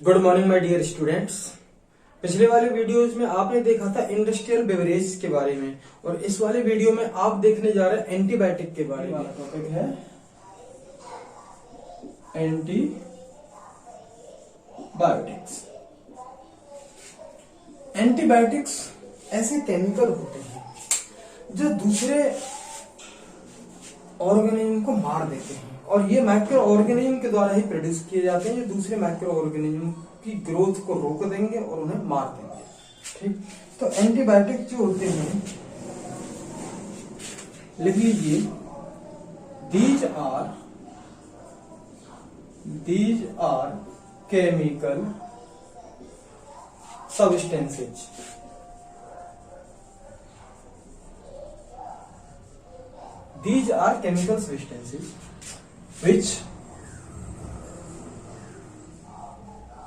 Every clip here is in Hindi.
Good morning my dear students. पिछले वाले वीडियोस में आपने देखा था इंडस्ट्रियल बेवरेज के बारे में और इस वाले वीडियो में आप देखने जा रहे हैं एंटीबायोटिक के बारे में। टॉपिक है एंटीबायोटिक्स। एंटीबायोटिक्स ऐसे केमिकल होते हैं जो दूसरे ऑर्गेनिज्म को मार देते हैं और ये माइक्रो ऑर्गेनिज्म के द्वारा ही प्रोड्यूस किए जाते हैं, जो दूसरे माइक्रो ऑर्गेनिज्म की ग्रोथ को रोक देंगे और उन्हें मार देंगे। ठीक, तो एंटीबायोटिक जो होते हैं, लिख लीजिए, these are chemical substances. These are chemical substances which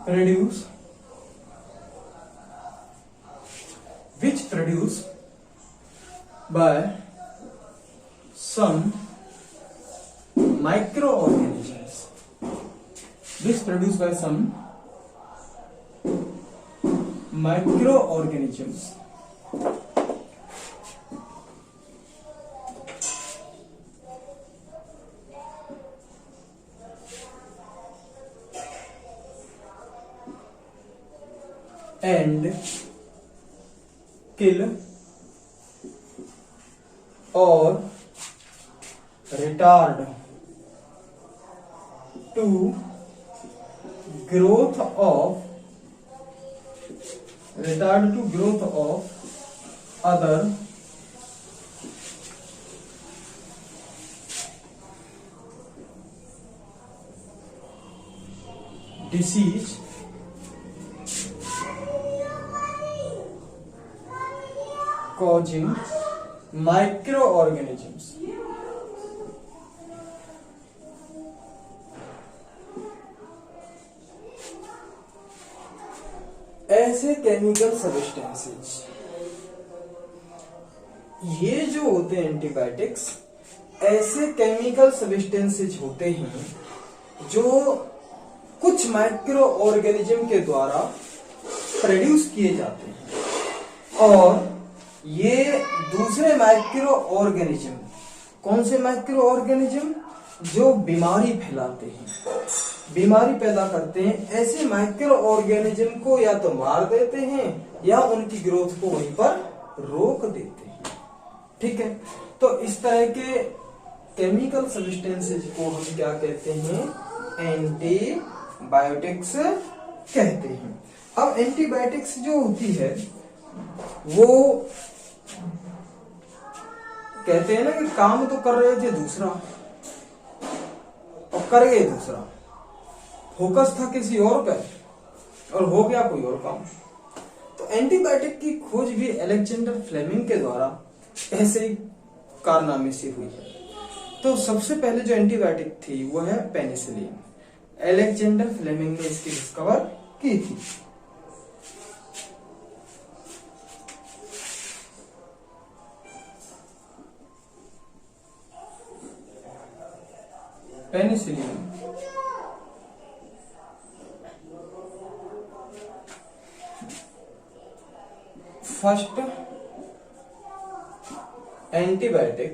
produce by some microorganisms. Which produced by some microorganisms. And kill or retard to growth of other disease causing microorganisms. ऐसे केमिकल सब्सटेंसेज, ये जो होते हैं एंटीबायोटिक्स, ऐसे केमिकल सब्सटेंसेज होते हैं जो कुछ माइक्रो ऑर्गेनिज्म के द्वारा प्रोड्यूस किए जाते हैं और ये दूसरे माइक्रो ऑर्गेनिज्म, कौन से माइक्रो ऑर्गेनिज्म, जो बीमारी फैलाते हैं, बीमारी पैदा करते हैं, ऐसे माइक्रो ऑर्गेनिज्म को या तो मार देते हैं या उनकी ग्रोथ को वहीं पर रोक देते हैं। ठीक है, तो इस तरह के केमिकल सब्सटेंसेज को हम क्या कहते हैं? एंटीबायोटिक्स कहते हैं। अब एंटीबायोटिक्स जो होती है वो कहते हैं ना कि काम तो कर रहे थे दूसरा और कर गए दूसरा, फोकस था किसी और पे और हो गया कोई और काम। तो एंटीबायोटिक की खोज भी अलेक्जेंडर फ्लेमिंग के द्वारा ऐसे ही कारनामे से हुई है। तो सबसे पहले जो एंटीबायोटिक थी वो है पेनिसिलिन। अलेक्जेंडर फ्लेमिंग ने इसकी डिस्कवर की थी। Penicillin first antibiotic,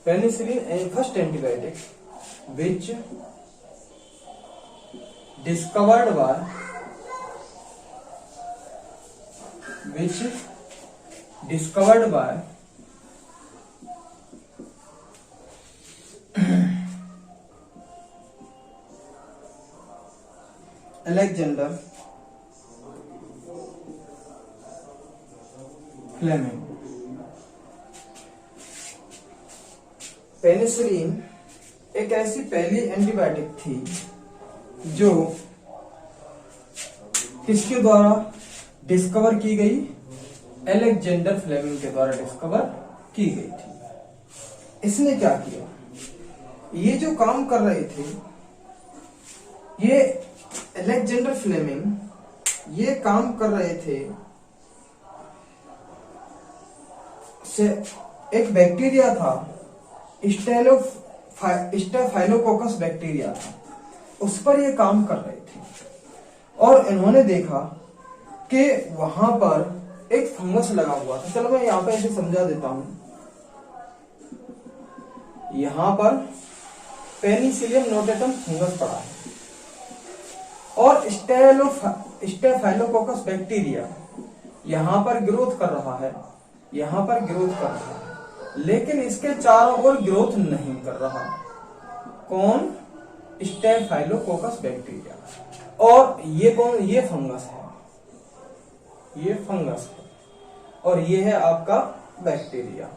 penicillin first antibiotic which discovered by Alexander Fleming। Penicillin एक ऐसी पहली एंटीबायोटिक थी जो किसके द्वारा डिस्कवर की गई? अलेक्जेंडर फ्लेमिंग के द्वारा डिस्कवर की गई थी। इसने क्या किया? ये जो काम कर रहे थे, ये अलेक्जेंडर फ्लेमिंग ये काम कर रहे थे से एक बैक्टीरिया था स्टेलोफोरा स्टेफाइलोकोकस बैक्टीरिया था, उस पर ये काम कर रहे थे और इन्होंने देखा कि वहां पर एक फंगस लगा हुआ था। चलो मैं यहाँ पे ऐसे समझा देता हूं। यहां पर पेनिसिलियम नोटेटम फंगस पड़ा है और स्टेफाइलोकोकस बैक्टीरिया यहां पर ग्रोथ कर रहा है, यहां पर ग्रोथ कर रहा है, लेकिन इसके चारों ओर ग्रोथ नहीं कर रहा। कौन? Staphylococcus bacteria. और ये कौन? ये फंगस है, ये फंगस है और ये है आपका बैक्टीरिया,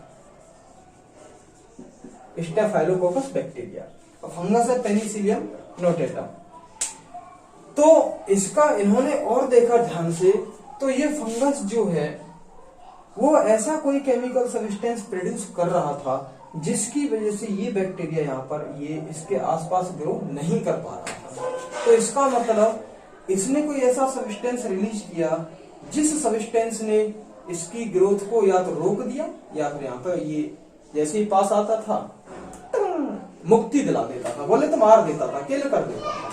स्टेफाइलोकोकस बैक्टीरिया। फंगस है पेनिसिलियम नोटेटम। तो इसका इन्होंने और देखा ध्यान से, तो ये फंगस जो है वो ऐसा कोई केमिकल सब्सटेंस प्रोड्यूस कर रहा था जिसकी वजह से ये बैक्टीरिया यहाँ पर ये इसके आसपास ग्रो नहीं कर पा रहा था। तो इसका मतलब इसने कोई ऐसा सब्सटेंस रिलीज किया जिस सब्सटेंस ने इसकी ग्रोथ को या तो रोक दिया या फिर यहाँ पर ये जैसे ही पास आता था मुक्ति दिला देता था, बोले तो मार देता था, किल कर देता था।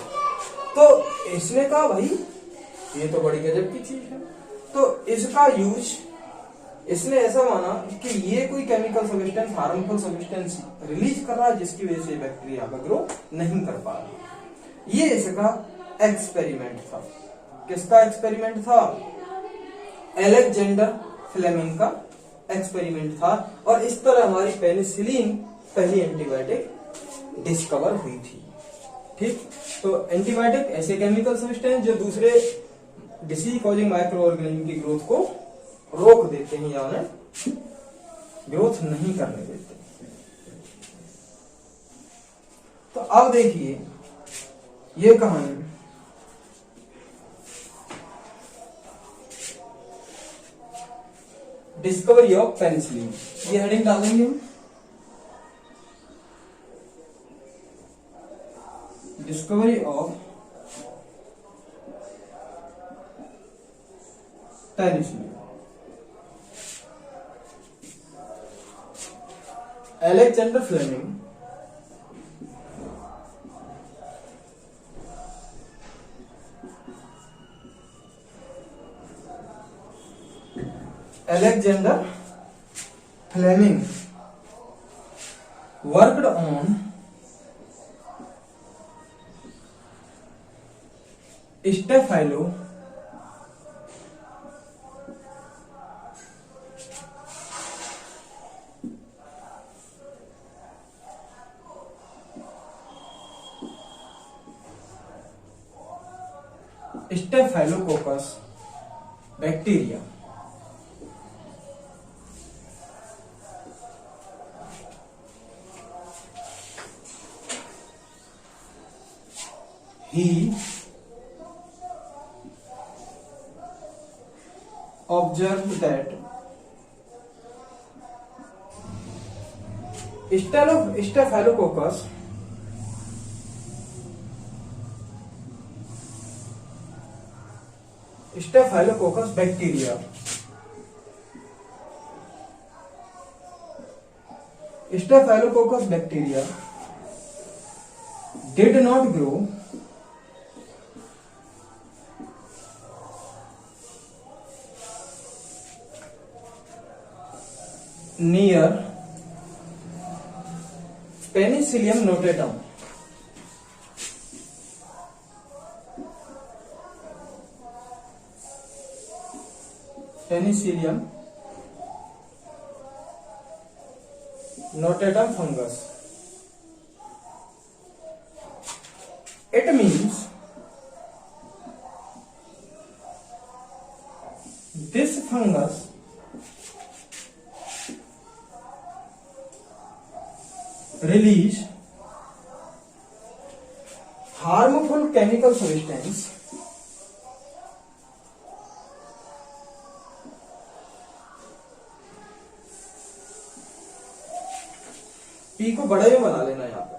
तो इसने कहा भाई ये तो बड़ी गजब की चीज है। तो इसका यूज इसने ऐसा माना कि ये कोई chemical substance, harmful substance release कर रहा है जिसकी वजह से बैक्टीरिया का ग्रो नहीं कर पा रहा। ये इसका एक्सपेरिमेंट था। किसका एक्सपेरिमेंट था? अलेक्जेंडर फ्लेमिंग का एक्सपेरिमेंट था। और इस तरह हमारी पेनिसिलिन पहली एंटीबायोटिक डिस्कवर हुई थी। ठीक, तो एंटीबायोटिक ऐसे केमिकल सब्सटेंस जो दूसरे डिसीज कॉजिंग माइक्रो ऑर्गेनिज्म की ग्रोथ को रोक देते हैं या उन्हें ग्रोथ नहीं करने देते। तो अब देखिए ये कहानी डिस्कवरी ऑफ पेनिसिलिन, ये हेडिंग डालेंगे हम। Discovery of penicillin. Alexander Fleming worked on Staphylo Staphylococcus bacteria. He observed that Staphylococcus bacteria did not grow near Penicillium notatum. Penicillium notatum fungus. It means this fungus release harmful chemical substance P को बड़े में बना लेना यहाँ पे,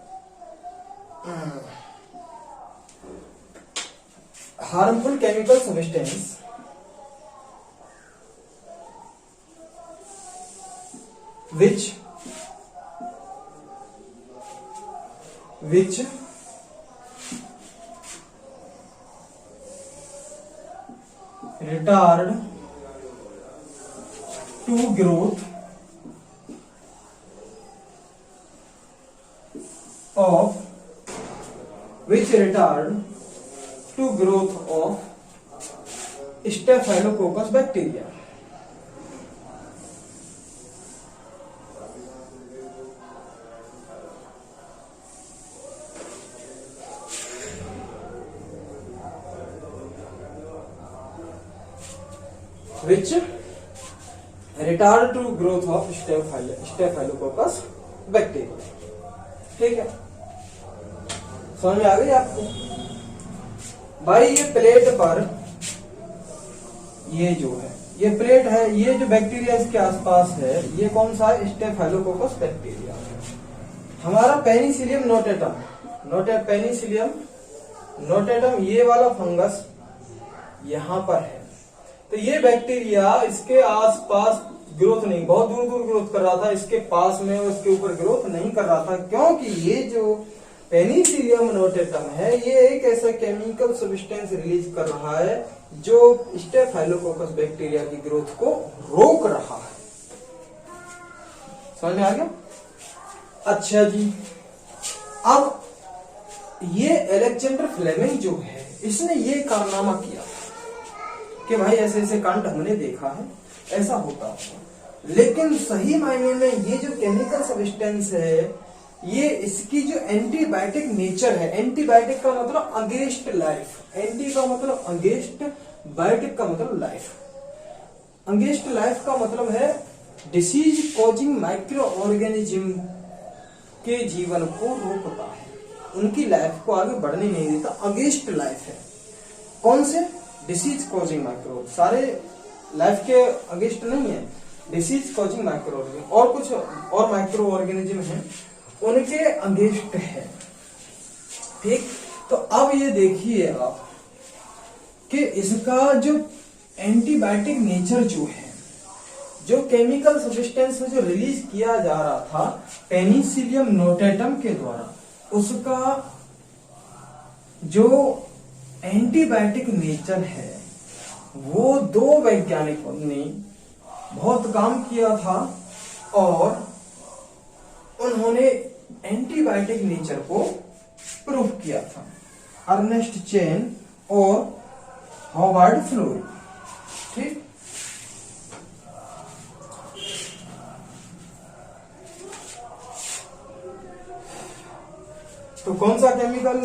harmful chemical substance which which retard to growth of Staphylococcus bacteria. Which retard to growth of Staphylococcus bacteria. ठीक है, समझ में आ गई आपको? भाई ये प्लेट पर ये जो है, ये प्लेट है, ये जो बैक्टीरिया इसके आसपास है, ये कौन सा है? Staphylococcus bacteria. हमारा पेनिसिलियम नोटेटम ये वाला फंगस यहां पर है। तो ये बैक्टीरिया इसके आसपास ग्रोथ नहीं, बहुत दूर दूर ग्रोथ कर रहा था, इसके पास में उसके ऊपर ग्रोथ नहीं कर रहा था, क्योंकि ये जो पेनिसिलियम नोटेटम है ये एक ऐसा केमिकल सब्सटेंस रिलीज कर रहा है जो स्टेफाइलोकोकस बैक्टीरिया की ग्रोथ को रोक रहा है। समझ में आ गया? अच्छा जी, अब ये अलेक्जेंडर फ्लेमिंग जो है, इसने ये कारनामा किया कि भाई ऐसे ऐसे कांड हमने देखा है, ऐसा होता है, लेकिन सही मायने में ये जो केमिकल सब्सटेंस है, ये इसकी जो एंटीबायोटिक नेचर है, एंटीबायोटिक का मतलब अगेंस्ट लाइफ, एंटी का मतलब अगेंस्ट, बायोटिक का मतलब लाइफ। अगेंस्ट लाइफ का मतलब है डिसीज कॉजिंग माइक्रो ऑर्गेनिज्म के जीवन को रोकता है, उनकी लाइफ को आगे बढ़ने नहीं देता, अगेंस्ट लाइफ है। कौन से? डिसीज कॉजिंग माइक्रो, सारे लाइफ के अगेंस्ट नहीं है, डिसीज कॉजिंग माइक्रो ऑर्गेनिज्म और कुछ और माइक्रो ऑर्गेनिज्म है, उनके अगेंस्ट है। ठीक, तो अब ये देखिए आप कि इसका जो एंटीबायोटिक नेचर जो है, जो केमिकल सब्सटेंस जो रिलीज किया जा रहा था पेनिसिलियम नोटेटम के द्वारा, उसका जो एंटीबायोटिक नेचर है वो दो वैज्ञानिकों ने बहुत काम किया था और उन्होंने एंटीबायोटिक नेचर को प्रूव किया था, अर्नेस्ट चेन और हॉवर्ड फ्लोरी। ठीक, तो कौन सा केमिकल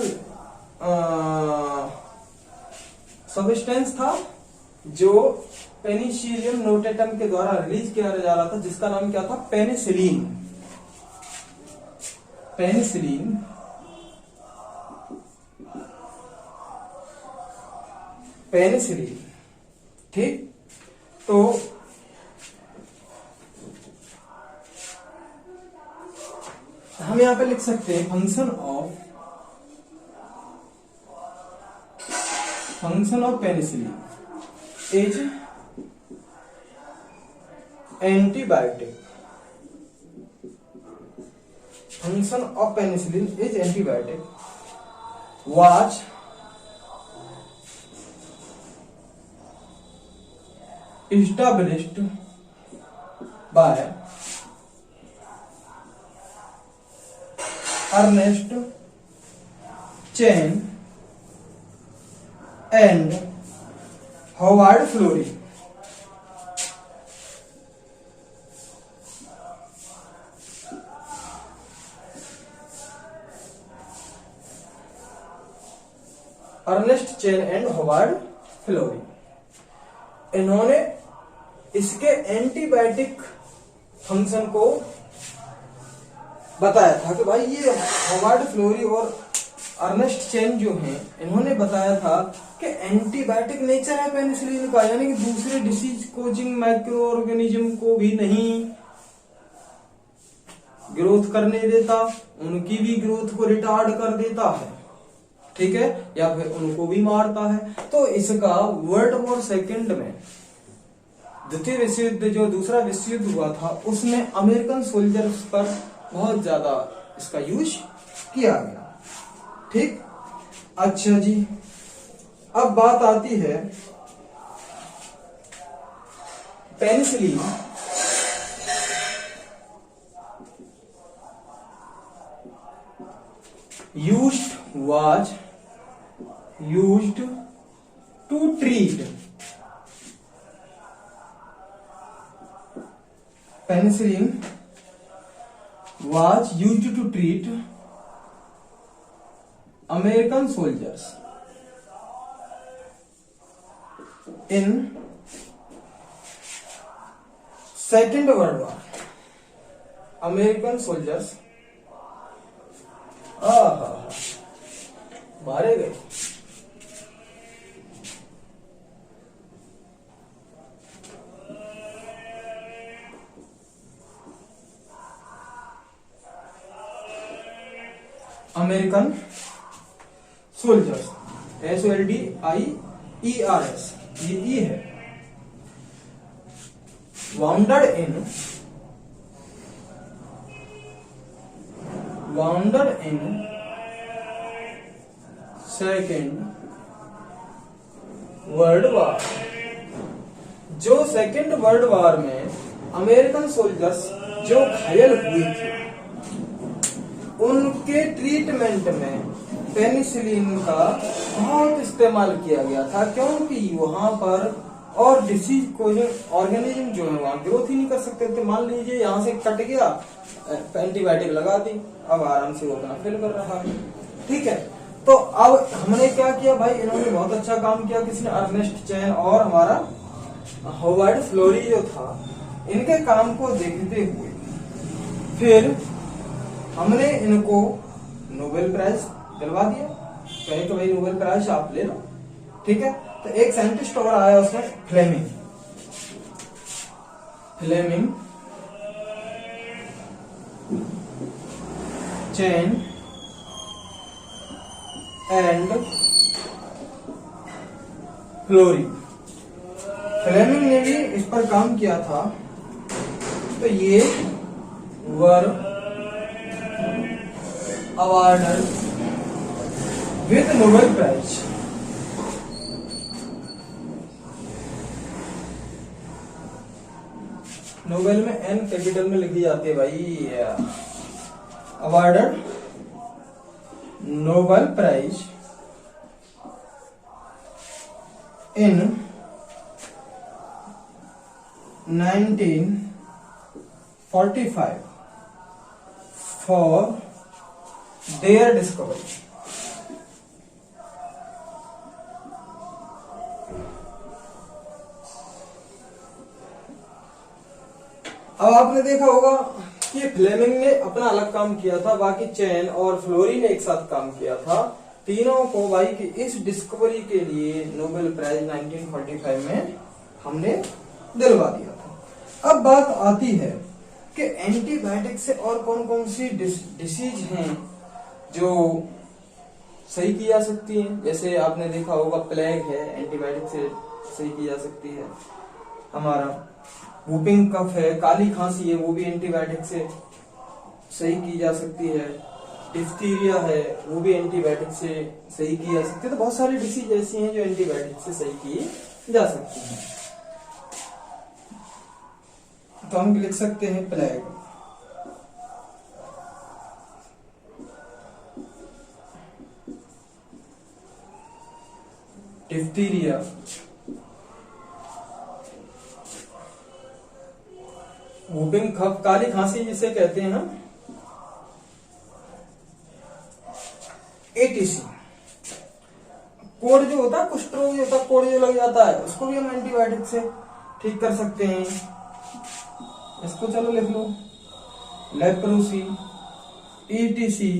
सब्सटेंस था जो पेनिसिलियम नोटेटम के द्वारा रिलीज किया जा रहा था, जिसका नाम क्या था? पेनिसिलिन। Penicillin penicillin. ठीक, तो हम यहां पे लिख सकते हैं function of penicillin is antibiotic. Function of penicillin is antibiotic was established by Ernest Chain and Howard Florey. Ernest Chain and Howard Florey, इन्होंने इसके एंटीबायोटिक फंक्शन को बताया था कि भाई ये हॉवर्ड फ्लोरी और अर्नेस्ट चेन जो हैं, इन्होंने बताया था कि एंटीबायोटिक नेचर है पेनिसिलिन का, यानी कि दूसरे डिसीज कोजिंग माइक्रो ऑर्गेनिज्म को भी नहीं ग्रोथ करने देता, उनकी भी ग्रोथ को रिटार्ड कर देता है, ठीक है, या फिर उनको भी मारता है। तो इसका वर्ल्ड वॉर सेकेंड में, द्वितीय विश्व युद्ध जो दूसरा विश्व युद्ध हुआ था, उसमें अमेरिकन सोल्जर्स पर बहुत ज्यादा इसका यूज किया गया। ठीक। अच्छा जी, अब बात आती है penicillin was used to treat penicillin was used to treat American soldiers in Second World War. American soldiers मारे गए। अमेरिकन सोल्जर्स, SOLDIERS, ये ई है। wounded in second world war. जो सेकेंड वर्ल्ड वार में अमेरिकन सोल्जर्स जो घायल हुए थे, उनके ट्रीटमेंट में पेनिसिलिन का बहुत इस्तेमाल किया गया था, क्योंकि वहां पर और डिसीज को ऑर्गेनिज्म जो है वहां ग्रोथ ही नहीं कर सकते थे। मान लीजिए यहाँ से कट गया, एंटीबायोटिक लगा दी, अब आराम से वो अपना फिल कर रहा है। ठीक है, तो अब हमने क्या किया भाई, इन्होंने बहुत अच्छा काम किया, किसने, अर्नेस्ट चैन और हमारा होवर्ड फ्लोरी जो था, इनके काम को देखते हुए फिर हमने इनको नोबेल प्राइज दिलवा दिया। कहे तो भाई नोबेल प्राइज आप ले लो। ठीक है, तो एक साइंटिस्ट और आया उसमें Fleming Chain and Florey. Fleming ने भी इस पर काम किया था, तो ये were awarded with Nobel prize. Nobel में एन कैपिटल में लिखी जाती है भाई। Awarded Nobel prize in 1945 for their discovery. अब आपने देखा होगा कि फ्लेमिंग ने अपना अलग काम किया था, बाकी चैन और फ्लोरी ने एक साथ काम किया था। तीनों को भाई कि इस डिस्कवरी के लिए नोबेल प्राइज 1945 में हमने दिलवा दिया था। अब बात आती है कि एंटीबायोटिक से और कौन कौन सी डिसीज हैं जो सही की जा सकती हैं। जैसे आपने देखा होगा प्लेग है, एंटीबायोटिक से सही की जा सकती है। हमारा वूपिंग कफ है, काली खांसी है, वो भी एंटीबायोटिक से सही की जा सकती है। डिफ्थीरिया है, वो भी एंटीबायोटिक से सही की जा सकती है। तो बहुत सारी डिसीज ऐसी हैं जो एंटीबायोटिक से सही की जा सकती हैं। तो हम लिख सकते हैं प्लेग, डिफ्थीरिया, वूपिंग कफ, काली खांसी जिसे कहते हैं हम, एटीसी। कोड़ जो होता है, कुष्ठ रोग जो होता है, कोड़ जो लग जाता है, उसको भी हम एंटीबायोटिक से ठीक कर सकते हैं। इसको चलो लिख लो, leprosy, ETC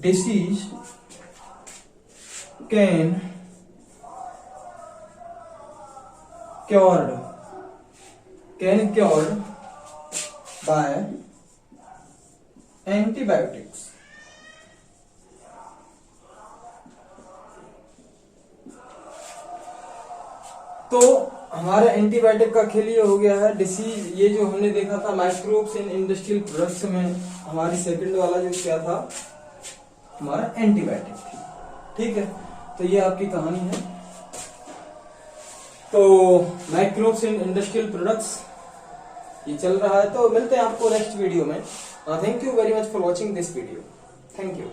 disease can cured by antibiotics। तो हमारे एंटीबायोटिक का खेल ये हो गया है। डिसीज ये जो हमने देखा था माइक्रोब्स इन इंडस्ट्रियल प्रोडक्ट्स में, हमारी सेकंड वाला जो क्या था हमारा एंटीबायोटिक थी। ठीक है, तो ये आपकी कहानी है। तो माइक्रोब्स इन इंडस्ट्रियल प्रोडक्ट्स ये चल रहा है, तो मिलते हैं आपको नेक्स्ट वीडियो में। Thank you very much for watching this video. Thank you.